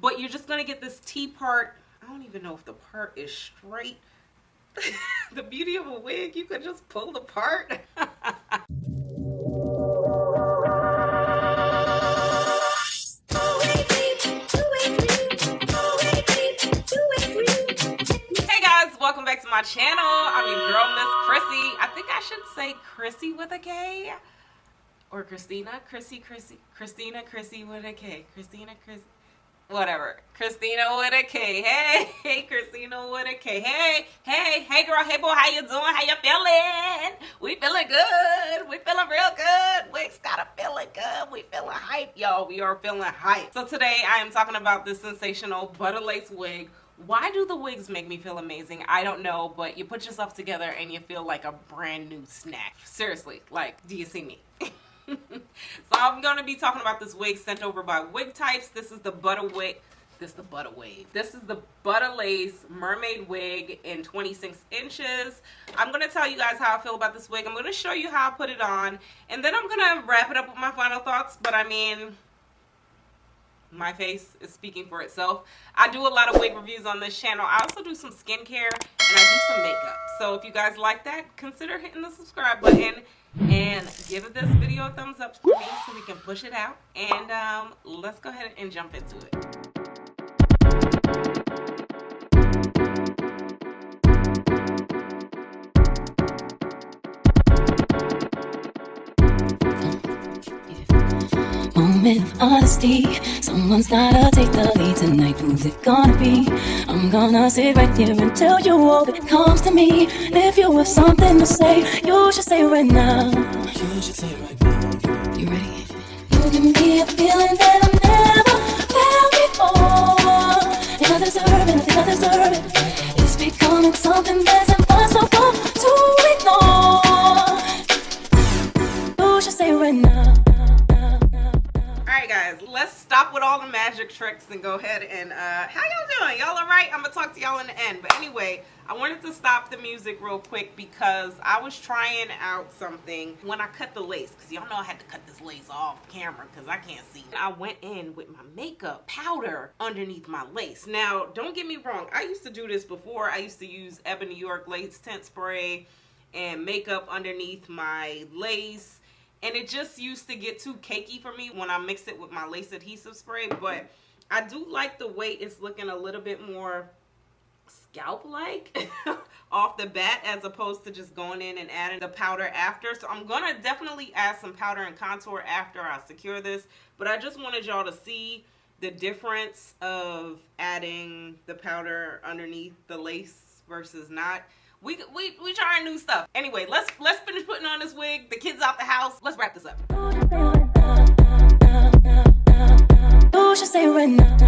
but you're just gonna get this T part. I don't even know if the part is straight. The beauty of a wig, you could just pull the part. Hey guys, welcome back to my channel. I'm your girl, Miss Khrissy. I think I should say Khrissy with a K. Or Christina, Khrissy, Christina, Khrissy with a K. Christina, Khrissy. Whatever. Christina with a K. Hey, Christina with a K. Hey, girl. Hey, boy. How you doing? How you feeling? We feeling good. We feeling real good. Wigs gotta feeling good. We feeling hype, y'all. We are feeling hype. So today I am talking about this sensational butter lace wig. Why do the wigs make me feel amazing? I don't know, but you put yourself together and you feel like a brand new snack. Seriously, like, do you see me? So I'm going to be talking about this wig sent over by Wigtypes. This is the Butta wig. This is the Butta wave. This is the Butta lace mermaid wig in 26 inches. I'm going to tell you guys how I feel about this wig. I'm going to show you how I put it on, and then I'm going to wrap it up with my final thoughts. But I mean, my face is speaking for itself. I do a lot of wig reviews on this channel. I also do some skincare and I do some makeup. So if you guys like that, consider hitting the subscribe button and give this video a thumbs up for me so we can push it out. And let's go ahead and jump into it. Moment of honesty, someone's gotta take the lead tonight. Who's it gonna be? I'm gonna sit right here and tell you all that comes to me. And if you have something to say, you should say it right now. You should say it right now. You ready? You give me a feeling that I've never felt before. And I deserve it, I think I deserve it. It's becoming something that's impossible to ignore. You should say it right now. Alright guys, let's stop with all the magic tricks and go ahead and how y'all doing? Y'all alright? I'm gonna talk to y'all in the end. But anyway, I wanted to stop the music real quick because I was trying out something when I cut the lace, because y'all know I had to cut this lace off camera because I can't see. I went in with my makeup powder underneath my lace. Now, don't get me wrong, I used to do this before. I used to use Ebony New York lace tint spray and makeup underneath my lace. And it just used to get too cakey for me when I mix it with my lace adhesive spray. But I do like the way it's looking a little bit more scalp-like off the bat, as opposed to just going in and adding the powder after. So I'm going to definitely add some powder and contour after I secure this. But I just wanted y'all to see the difference of adding the powder underneath the lace versus not. We trying new stuff. Anyway, let's finish putting on this wig. The kids out the house. Let's wrap this up. You should say right now.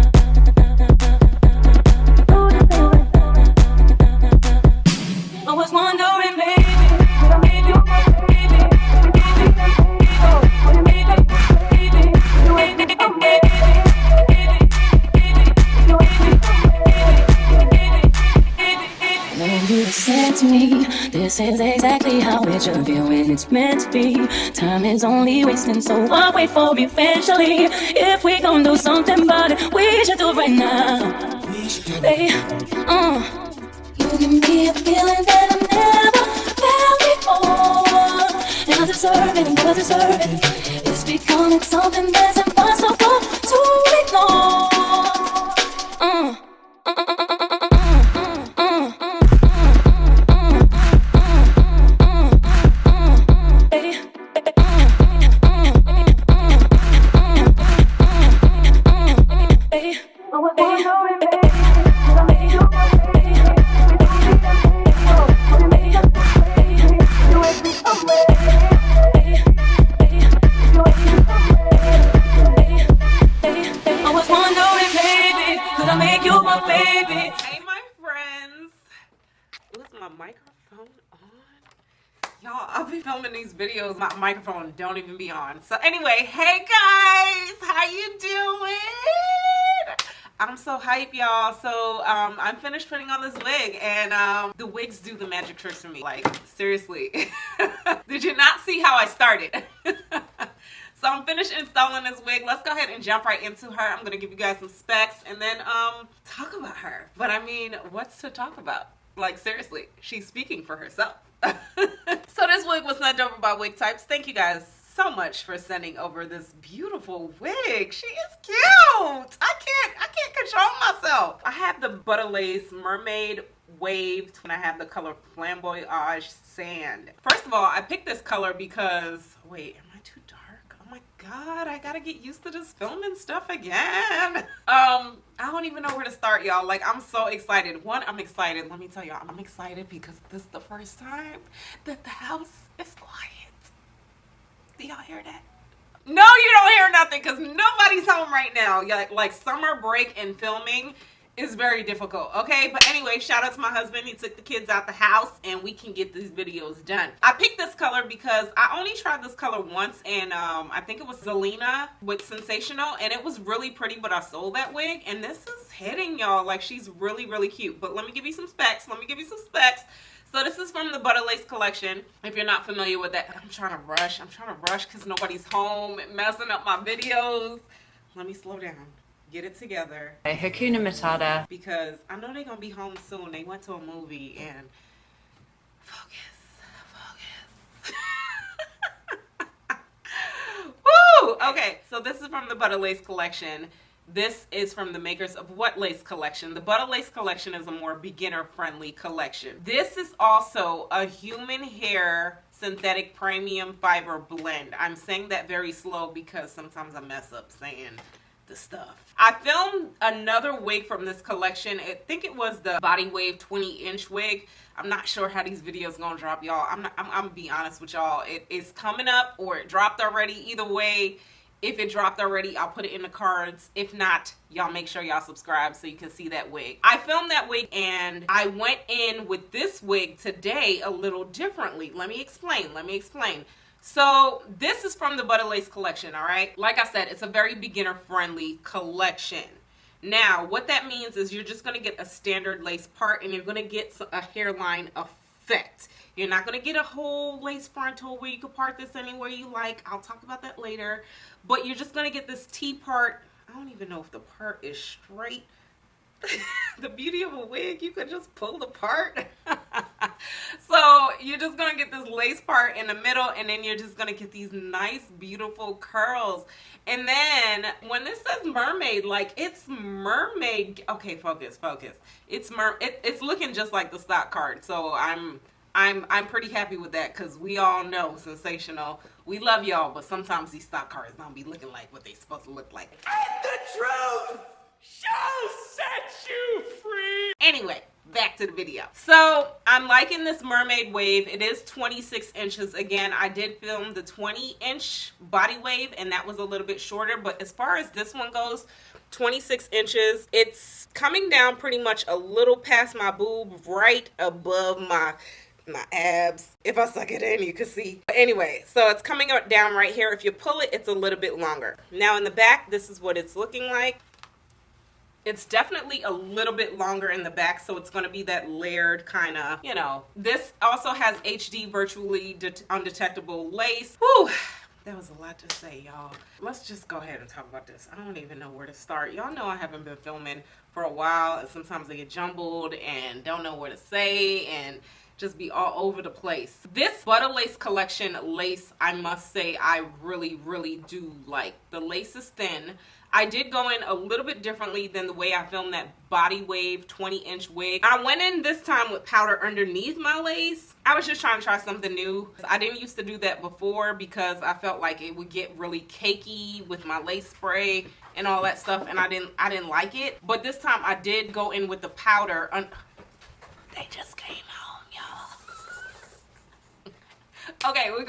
I was wondering, baby. You said to me, this is exactly how it should feel when it's meant to be. Time is only wasting, so I'll wait for eventually. If we gon' do something about it, we should do it right now. Hey, you give me a feeling that I've never felt before. And I deserve it, and I deserve it. It's becoming something that's impossible to ignore. Y'all, I'll be filming these videos, my microphone don't even be on. So anyway, hey guys, how you doing? I'm so hype, y'all. So I'm finished putting on this wig, and the wigs do the magic tricks for me. Like, seriously. Did you not see how I started? So I'm finished installing this wig. Let's go ahead and jump right into her. I'm gonna give you guys some specs. and then talk about her. But I mean, what's to talk about? Like, seriously, she's speaking for herself. So this wig was sent over by Wigtypes. Thank you guys so much for sending over this beautiful wig. She is cute. I can't control myself. I have the Butta Lace Mermaid Wave and I have the color Flamboyage Sand. First of all, I picked this color because, wait, am I too dark? Oh my God, I gotta get used to this filming stuff again. I don't even know where to start, y'all. Like, I'm so excited. One, I'm excited. Let me tell y'all, I'm excited because this is the first time that the house is quiet. Do y'all hear that? No, you don't hear nothing because nobody's home right now. Like summer break and filming is very difficult, okay? But anyway, shout out to my husband. He took the kids out the house and we can get these videos done. I picked this color because I only tried this color once, and I think it was Zelina with Sensational, and it was really pretty, but I sold that wig, and this is hitting, y'all. Like, she's really, really cute. But let me give you some specs. So this is from the Butta Lace collection. If you're not familiar with that, I'm trying to rush because nobody's home, messing up my videos. Let me slow down. Get it together. Hakuna Matata. Because I know they're going to be home soon. They went to a movie and focus. Woo! Okay, so this is from the Butta Lace collection. This is from the makers of What Lace collection. The Butta Lace collection is a more beginner-friendly collection. This is also a human hair synthetic premium fiber blend. I'm saying that very slow because sometimes I mess up saying the stuff. I filmed another wig from this collection. I think it was the Body Wave 20-inch wig. I'm not sure how these videos gonna drop, y'all. I'm gonna be honest with y'all. It is coming up or it dropped already. Either way, if it dropped already, I'll put it in the cards. If not, y'all make sure y'all subscribe so you can see that wig. I filmed that wig and I went in with this wig today a little differently. Let me explain. So this is from the Butta Lace collection, all right? Like I said, it's a very beginner-friendly collection. Now, what that means is you're just gonna get a standard lace part and you're gonna get a hairline effect. You're not gonna get a whole lace frontal where you can part this anywhere you like. I'll talk about that later. But you're just gonna get this T part. I don't even know if the part is straight. The beauty of a wig, you could just pull the part. So you're just gonna get this lace part in the middle, and then you're just gonna get these nice beautiful curls. And then when this says mermaid, like, it's mermaid. Okay, focus. It's looking just like the stock card. So I'm pretty happy with that because we all know Sensational. We love y'all, but sometimes these stock cards don't be looking like what they supposed to look like. And the truth shall set you free. Anyway, back to the video. So I'm liking this mermaid wave. It is 26 inches. Again, I did film the 20-inch body wave and that was a little bit shorter, but as far as this one goes, 26 inches. It's coming down pretty much a little past my boob, right above my abs. If I suck it in, you can see. But anyway, so it's coming down right here. If you pull it, it's a little bit longer. Now in the back, this is what it's looking like. It's definitely a little bit longer in the back, so it's going to be that layered kind of, you know. This also has HD virtually undetectable lace. Whew, that was a lot to say, y'all. Let's just go ahead and talk about this. I don't even know where to start. Y'all know I haven't been filming for a while, and sometimes I get jumbled and don't know where to say and just be all over the place. This Butta Lace collection lace, I must say, I really, really do like. The lace is thin. I did go in a little bit differently than the way I filmed that Body Wave 20-inch wig. I went in this time with powder underneath my lace. I was just trying to try something new. I didn't used to do that before because I felt like it would get really cakey with my lace spray and all that stuff, and I didn't like it. But this time I did go in with the powder. They just came home, y'all. Okay, we're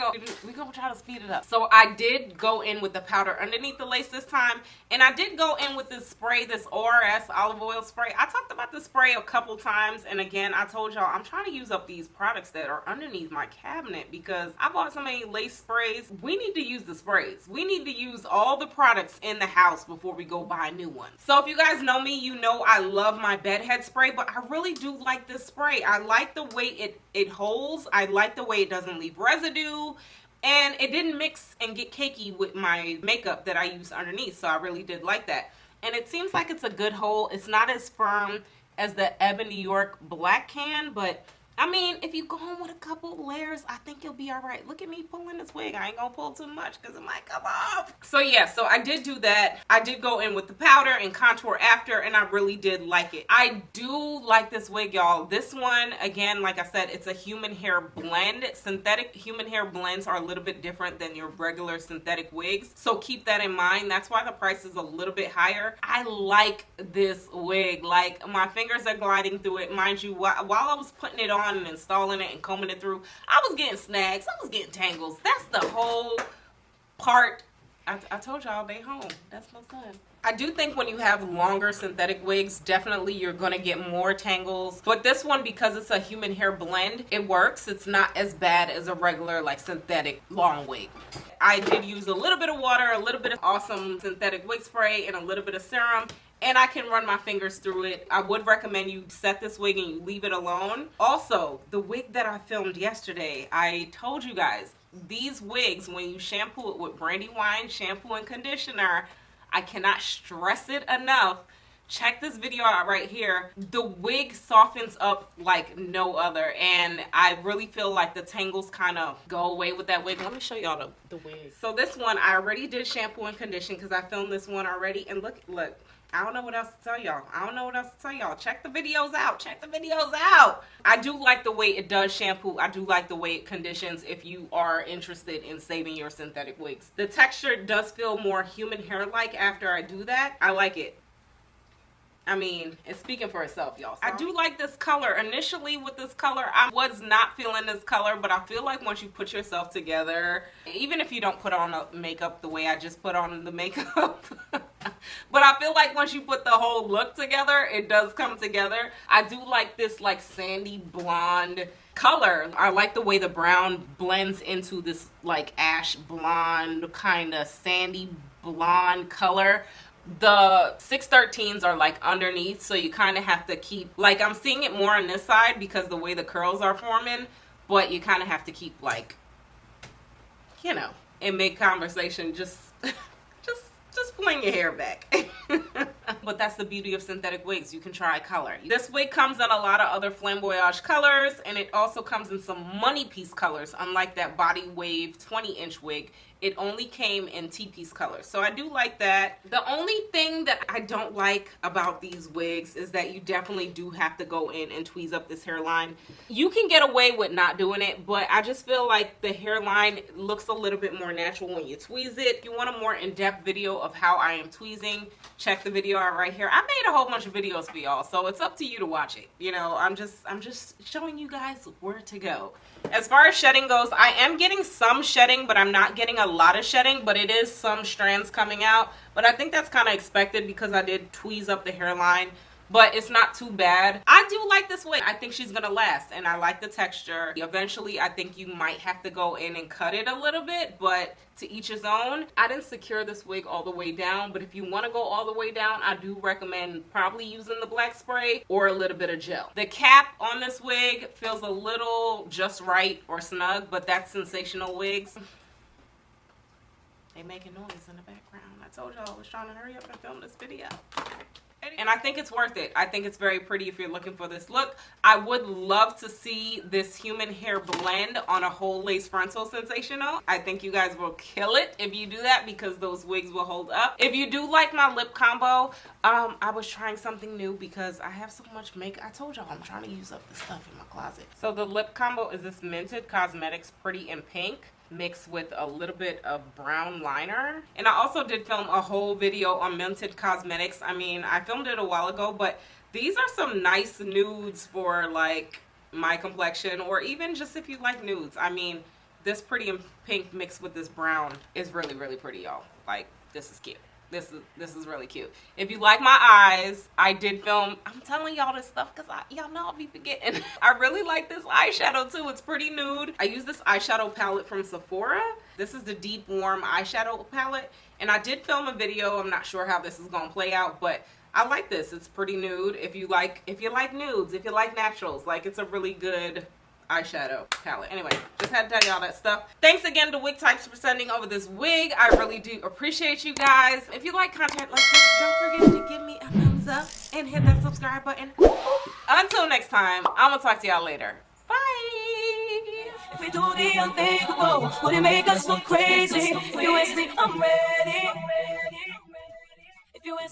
gonna try to speed it up. So I did go in with the powder underneath the lace this time, and I did go in with this spray, this ORS olive oil spray. I talked about this spray a couple times, and again, I told y'all I'm trying to use up these products that are underneath my cabinet because I bought so many lace sprays. We need to use the sprays. We need to use all the products in the house before we go buy new ones. So if you guys know me, you know I love my bedhead spray, but I really do like this spray. I like the way it holds. I like the way it doesn't leave residue, and it didn't mix and get cakey with my makeup that I use underneath, so I really did like that. and it seems like it's a good hold. It's not as firm as the Ebony New York black can, but I mean, if you go on with a couple layers, I think you'll be all right. Look at me pulling this wig. I ain't gonna pull too much because it might come off. So yeah, so I did do that. I did go in with the powder and contour after, and I really did like it. I do like this wig, y'all. This one, again, like I said, it's a human hair blend. Synthetic human hair blends are a little bit different than your regular synthetic wigs, so keep that in mind. That's why the price is a little bit higher. I like this wig. Like, my fingers are gliding through it. Mind you, while I was putting it on and installing it and combing it through, I was getting snags, I was getting tangles. That's the whole part. I told y'all they home. That's my son. I do think when you have longer synthetic wigs, definitely you're gonna get more tangles, but this one, because it's a human hair blend, it works. It's not as bad as a regular like synthetic long wig. I did use a little bit of water, a little bit of awesome synthetic wig spray, and a little bit of serum, and I can run my fingers through it. I would recommend you set this wig and you leave it alone. Also, the wig that I filmed yesterday, I told you guys, these wigs, when you shampoo it with Brandywine shampoo and conditioner, I cannot stress it enough. Check this video out right here. The wig softens up like no other, and I really feel like the tangles kind of go away with that wig. Let me show y'all the wig. So this one, I already did shampoo and condition because I filmed this one already, and look. I don't know what else to tell y'all. Check the videos out. Check the videos out. I do like the way it does shampoo. I do like the way it conditions if you are interested in saving your synthetic wigs. The texture does feel more human hair-like after I do that. I like it. I mean, it's speaking for itself, y'all. I do like this color. Initially with this color, I was not feeling this color, but I feel like once you put yourself together, even if you don't put on a makeup the way I just put on the makeup, but I feel like once you put the whole look together, it does come together. I do like this like sandy blonde color. I like the way the brown blends into this like ash blonde kind of sandy blonde color. The 613s are like underneath, so you kind of have to keep, like, I'm seeing it more on this side because the way the curls are forming, but you kind of have to keep, like, you know, in mid-conversation, just fling your hair back. But that's the beauty of synthetic wigs. You can try color. This wig comes in a lot of other Flamboyage colors, and it also comes in some money piece colors, unlike that Body Wave 20-inch wig. It only came in T-piece colors, so I do like that. The only thing that I don't like about these wigs is that you definitely do have to go in and tweeze up this hairline. You can get away with not doing it, but I just feel like the hairline looks a little bit more natural when you tweeze it. If you want a more in-depth video of how I am tweezing, check the video out right here. I made a whole bunch of videos for y'all, so it's up to you to watch it. You know, I'm just showing you guys where to go. As far as shedding goes, I am getting some shedding, but I'm not getting a lot of shedding, but it is some strands coming out. But I think that's kind of expected because I did tweeze up the hairline, but it's not too bad. I do like this wig. I think she's gonna last, and I like the texture. Eventually, I think you might have to go in and cut it a little bit, but to each his own. I didn't secure this wig all the way down, but if you want to go all the way down, I do recommend probably using the black spray or a little bit of gel. The cap on this wig feels a little just right or snug, but that's Sensational Wigs. They making noise in the background. I told y'all I was trying to hurry up and film this video. And I think it's worth it. I think it's very pretty if you're looking for this look. I would love to see this human hair blend on a whole lace frontal Sensational. I think you guys will kill it if you do that because those wigs will hold up. If you do like my lip combo, I was trying something new because I have so much makeup. I told y'all I'm trying to use up the stuff in my closet. So the lip combo is this Mented Cosmetics Pretty in Pink, mixed with a little bit of brown liner. And I also did film a whole video on Mented Cosmetics. I mean, I filmed it a while ago, but these are some nice nudes for like my complexion, or even just if you like nudes. I mean, this Pretty in Pink mixed with this brown is really, really pretty, y'all. Like, this is cute. This is really cute. If you like my eyes, I did film. I'm telling y'all this stuff because y'all know I'll be forgetting. I really like this eyeshadow too. It's pretty nude. I use this eyeshadow palette from Sephora. This is the Deep Warm eyeshadow palette, and I did film a video. I'm not sure how this is gonna play out, but I like this. It's pretty nude. If you like nudes, if you like naturals, like, it's a really good eyeshadow palette. Anyway, just had to tell y'all that stuff. Thanks again to Wigtypes for sending over this wig. I really do appreciate you guys. If you like content like this, don't forget to give me a thumbs up and hit that subscribe button. Until next time, I'm gonna talk to y'all later. Bye. If we do the unthinkable, would it make us look crazy? If you ask me, I'm ready. If you ask me